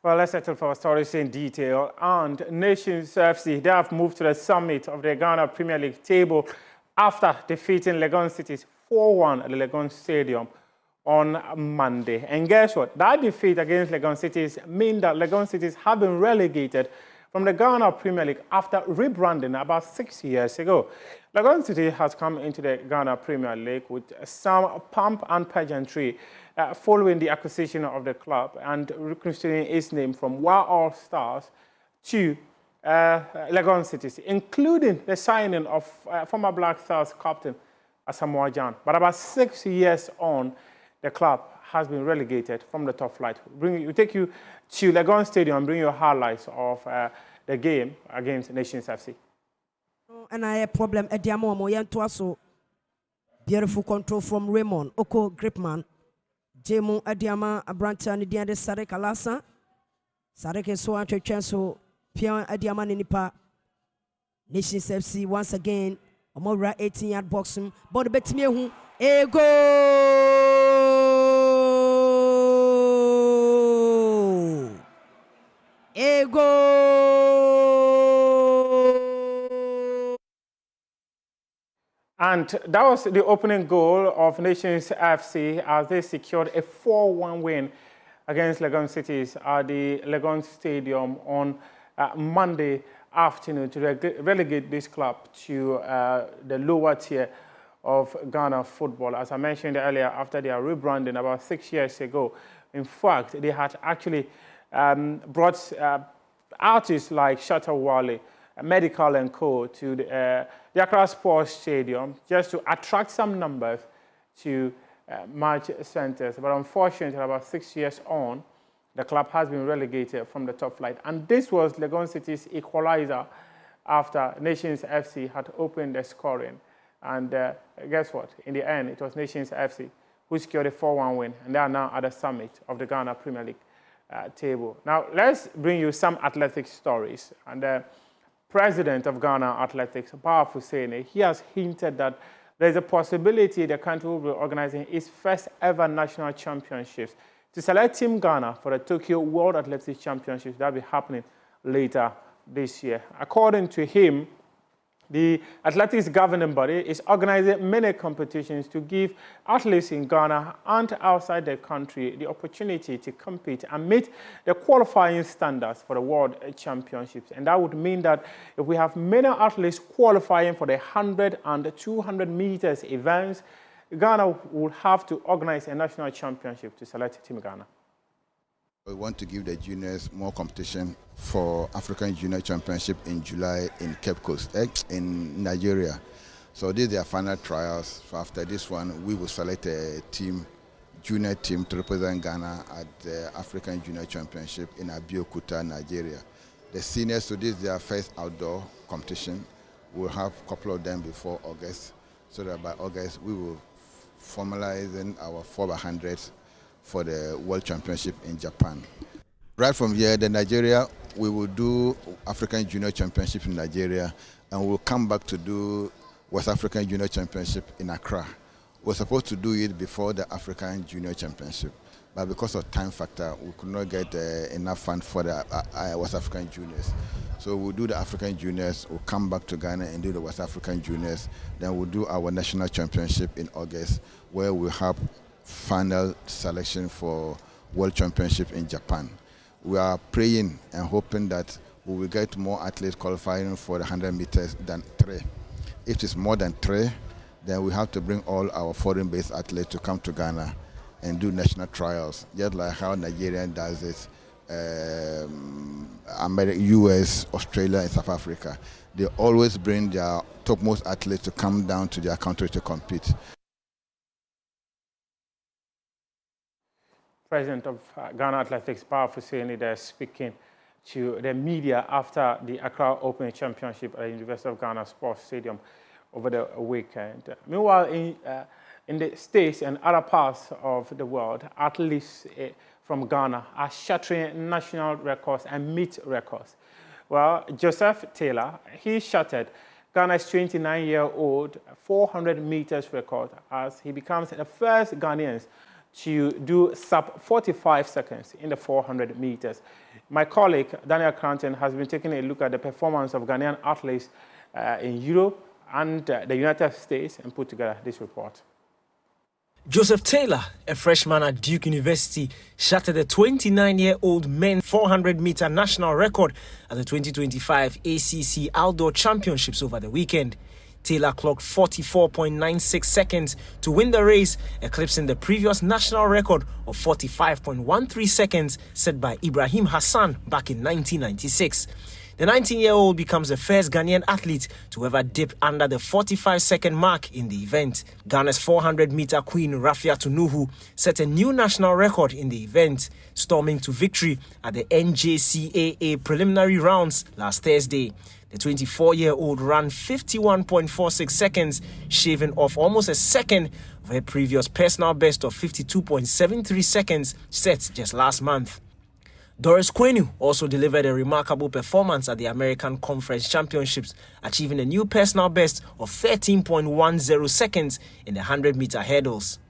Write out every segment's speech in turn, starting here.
Well, let's settle for our stories in detail. And Nations FC, they have moved to the summit of the Ghana Premier League table after defeating Legon Cities 4-1 at the Legon Stadium on Monday. And guess what? That defeat against Legon Cities means that Legon Cities have been relegated from the Ghana Premier League after rebranding about 6 years ago. Legon City has come into the Ghana Premier League with some pomp and pageantry following the acquisition of the club and rechristening its name from Wa All Stars to Legon Cities, including the signing of former Black Stars captain Asamoah Gyan. But about 6 years on, the club has been relegated from the top flight. We take you to Legon Stadium and bring you highlights of the game against Nations FC. And I have a problem at Diamo. Beautiful control from Raymond Oko Gripman. Jemu Adiama Abranta Nidiande Sarek Alasa. Sarek and so on to Chanso Pian Adiama Nipa. Nations FC once again. Omora 18-yard boxing. But Betimiu a goal! A goal! And that was the opening goal of Nations FC as they secured a 4-1 win against Legon Cities at the Legon Stadium on Monday afternoon to relegate this club to the lower tier of Ghana football. As I mentioned earlier, after their rebranding about 6 years ago, in fact, they had actually brought artists like Shatta Wale, Medical and Co. to the Accra Sports Stadium just to attract some numbers to match centers. But unfortunately, about 6 years on, the club has been relegated from the top flight. And this was Legon City's equalizer after Nations FC had opened the scoring. And guess what? In the end, it was Nations FC who secured a 4-1 win. And they are now at the summit of the Ghana Premier League table. Now, let's bring you some athletic stories. And the president of Ghana Athletics, Baaf Hussein, he has hinted that there's a possibility the country will be organizing its first ever national championships to select Team Ghana for the Tokyo World Athletics Championships that will be happening later this year. According to him, the athletics governing body is organizing many competitions to give athletes in Ghana and outside the country the opportunity to compete and meet the qualifying standards for the World Championships. And that would mean that if we have many athletes qualifying for the 100 and 200 meters events, Ghana will have to organize a national championship to select Team Ghana. We want to give the juniors more competition for African Junior Championship in July in Cape Coast, in Nigeria. So these are their final trials. So after this one, we will select a team, junior team, to represent Ghana at the African Junior Championship in Abeokuta, Nigeria. The seniors, so this is their first outdoor competition. We'll have a couple of them before August, so that by August we will formalize our 4x100s for the World Championship in Japan. Right from here, the Nigeria, we will do African Junior Championship in Nigeria, and we'll come back to do West African Junior Championship in Accra. We're supposed to do it before the African Junior Championship, but because of time factor, we could not get enough funds for the West African Juniors. So we'll do the African Juniors, we'll come back to Ghana and do the West African Juniors, then we'll do our National Championship in August, where we'll have final selection for World Championship in Japan. We are praying and hoping that we will get more athletes qualifying for the 100 meters than 3. If it's more than 3, then we have to bring all our foreign-based athletes to come to Ghana and do national trials, just like how Nigeria does it, America, US, Australia, and South Africa. They always bring their topmost athletes to come down to their country to compete. President of Ghana Athletics, Baaf Hussein, there speaking to the media after the Accra Open Championship at the University of Ghana Sports Stadium over the weekend. Meanwhile, in the States and other parts of the world, athletes from Ghana are shattering national records and meet records. Well, Joseph Taylor, he shattered Ghana's 29-year-old 400 meters record as he becomes the first Ghanaian to do sub 45 seconds in the 400 meters. My colleague, Daniel Cranton, has been taking a look at the performance of Ghanaian athletes in Europe and the United States and put together this report. Joseph Taylor, a freshman at Duke University, shattered the 29-year-old men's 400-meter national record at the 2025 ACC Outdoor Championships over the weekend. Taylor clocked 44.96 seconds to win the race, eclipsing the previous national record of 45.13 seconds set by Ibrahim Hassan back in 1996. The 19-year-old becomes the first Ghanaian athlete to ever dip under the 45-second mark in the event. Ghana's 400-meter queen Rafiatu Nuhu set a new national record in the event, storming to victory at the NJCAA preliminary rounds last Thursday. The 24-year-old ran 51.46 seconds, shaving off almost a second of her previous personal best of 52.73 seconds set just last month. Doris Kwenu also delivered a remarkable performance at the American Conference Championships, achieving a new personal best of 13.10 seconds in the 100-meter hurdles.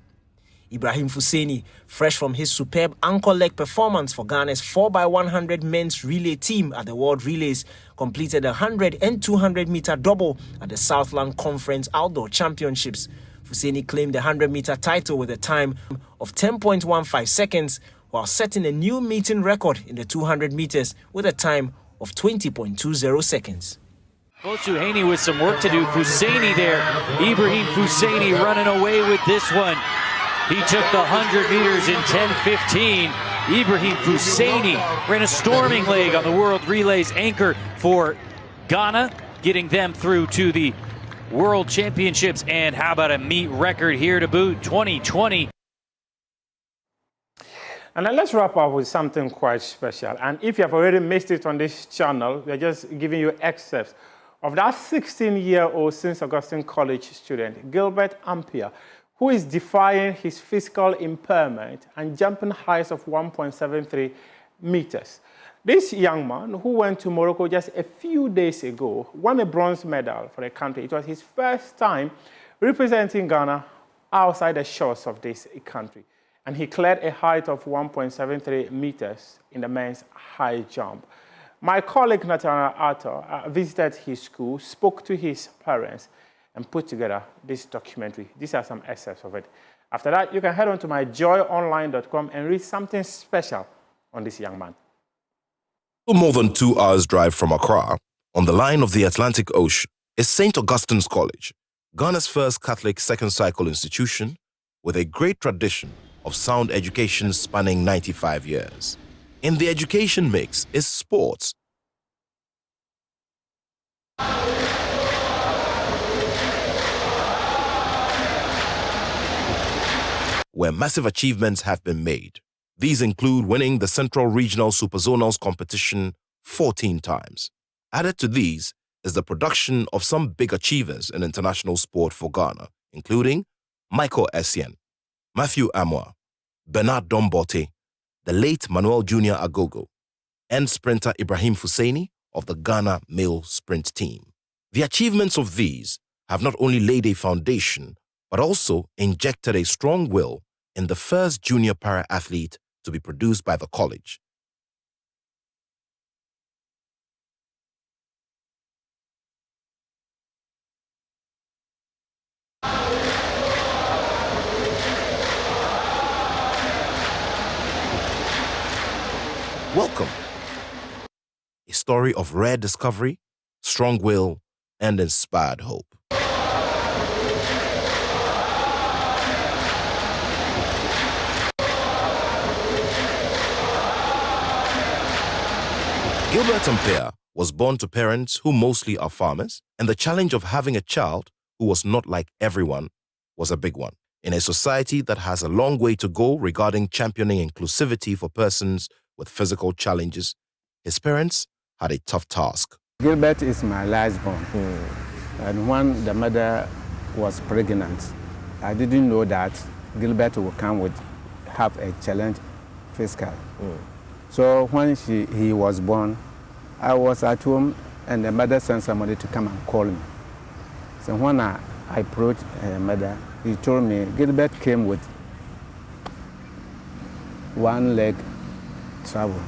Ibrahim Fuseni, fresh from his superb ankle leg performance for Ghana's 4x100 men's relay team at the World Relays, completed a 100 and 200-meter double at the Southland Conference Outdoor Championships. Fuseni claimed the 100-meter title with a time of 10.15 seconds, while setting a new meeting record in the 200 meters with a time of 20.20 seconds. Fosuheni with some work to do. Fuseni there. Ibrahim Fuseni running away with this one. He took the 100 meters in 10:15. Ibrahim Fuseni ran a storming leg on the World Relays anchor for Ghana, getting them through to the World Championships. And how about a meet record here to boot, 2020. And then let's wrap up with something quite special. And if you have already missed it on this channel, we're just giving you excerpts of that 16-year-old St. Augustine College student, Gilbert Ampia, who is defying his physical impairment and jumping heights of 1.73 meters. This young man, who went to Morocco just a few days ago, won a bronze medal for the country. It was his first time representing Ghana outside the shores of this country. And he cleared a height of 1.73 meters in the men's high jump. My colleague Nathaniel Arthur visited his school, spoke to his parents, and put together this documentary. These are some excerpts of it. After that, you can head on to myjoyonline.com and read something special on this young man. More than 2 hours drive from Accra, on the line of the Atlantic Ocean, is St. Augustine's College, Ghana's first Catholic second cycle institution with a great tradition of sound education spanning 95 years. In the education mix is sports, where massive achievements have been made. These include winning the Central Regional Superzonals competition 14 times. Added to these is the production of some big achievers in international sport for Ghana, including Michael Essien, Matthew Amoah, Bernard Dombote, the late Manuel Jr. Agogo, and sprinter Ibrahim Fuseni of the Ghana male sprint team. The achievements of these have not only laid a foundation, but also injected a strong will in the first junior para-athlete to be produced by the college. Welcome. A story of rare discovery, strong will, and inspired hope. Gilbert Ampia was born to parents who mostly are farmers, and the challenge of having a child who was not like everyone was a big one. In a society that has a long way to go regarding championing inclusivity for persons with physical challenges, his parents had a tough task. Gilbert is my lastborn, and when the mother was pregnant, I didn't know that Gilbert would have a challenge physical. So when he was born, I was at home and the mother sent somebody to come and call me. So when I approached her mother, he told me Gilbert came with one leg travel.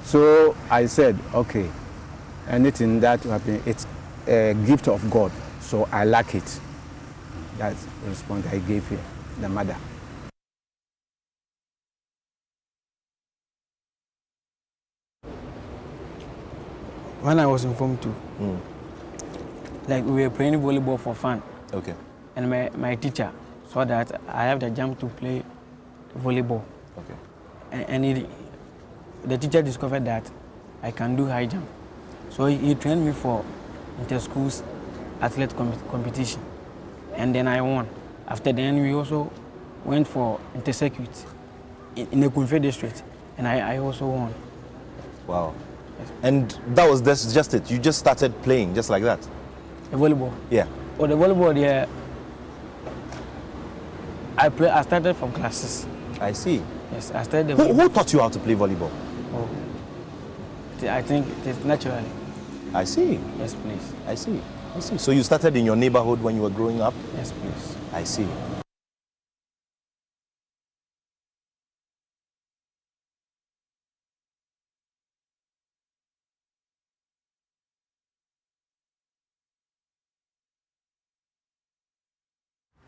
So I said, okay, anything that will happen, it's a gift of God, so I like it. That's the response I gave her, the mother. When I was in Form 2, like we were playing volleyball for fun. Okay. And my teacher saw that I have the jump to play volleyball. Okay. And the teacher discovered that I can do high jump. So he trained me for inter-schools athlete competition. And then I won. After then, we also went for inter-circuit in the Kunfe district. And I also won. Wow. And that was just it? You just started playing just like that? The volleyball? Yeah. Oh, the volleyball, yeah. I started from classes. I see. Yes, I started. Who taught you how to play volleyball? Oh, I think it is naturally. I see. Yes, please. I see. I see. So you started in your neighborhood when you were growing up? Yes, please. I see.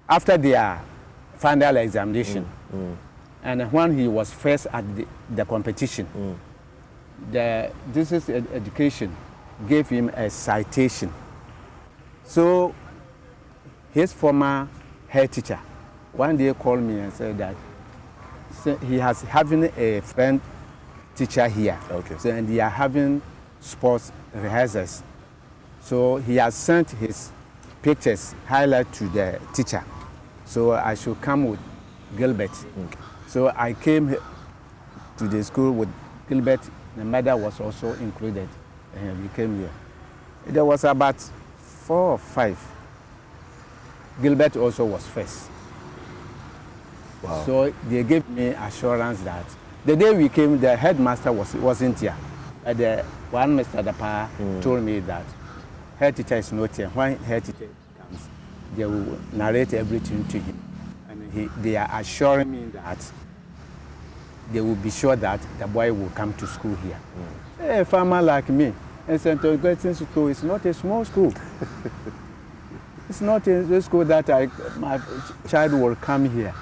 After their final examination, and when he was first at the competition, this is education gave him a citation. So his former head teacher one day called me and said that he has having a friend teacher here. Okay. So, and they are having sports rehearsals. So he has sent his pictures highlight to the teacher. So I should come with Gilbert. Okay. So I came to the school with Gilbert. The mother was also included. And we came here. There was about 4 or 5. Gilbert also was first. Wow. So they gave me assurance that the day we came, the headmaster wasn't here. The one Mr. Dapa told me that head teacher is not here. When head teacher comes, they will narrate everything to him. And they are assuring me that they will be sure that the boy will come to school here. A farmer like me, and St. Augustine's School is not a small school. It's not a school that my child will come here.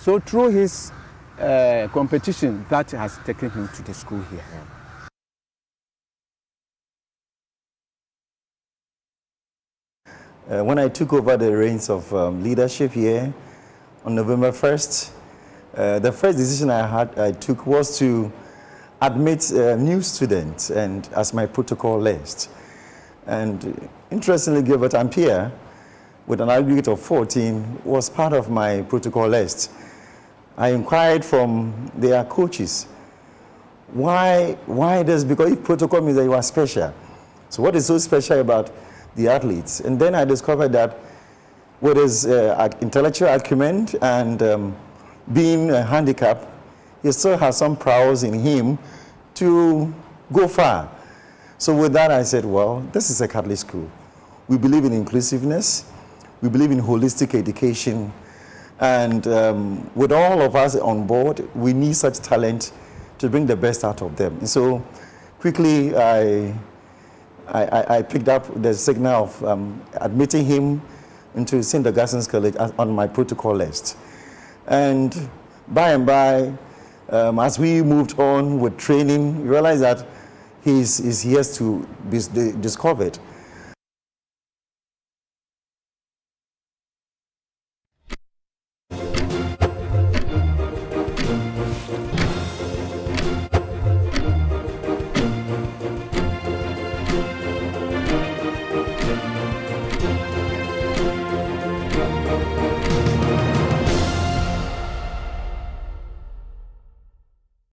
So through his competition, that has taken him to the school here. When I took over the reins of leadership here on November 1st, the first decision I took was to admit new students and as my protocol list. And interestingly, Gilbert Ampia, with an aggregate of 14, was part of my protocol list. I inquired from their coaches, why this? Because if protocol means that you are special. So what is so special about the athletes? And then I discovered that with his intellectual acumen and being handicapped, he still has some prowess in him to go far. So with that, I said, well, this is a Catholic school. We believe in inclusiveness. We believe in holistic education. And with all of us on board, we need such talent to bring the best out of them. And so quickly, I picked up the signal of admitting him into St. Augustine's College on my protocol list. And by, as we moved on with training, we realized that he's here to be discovered.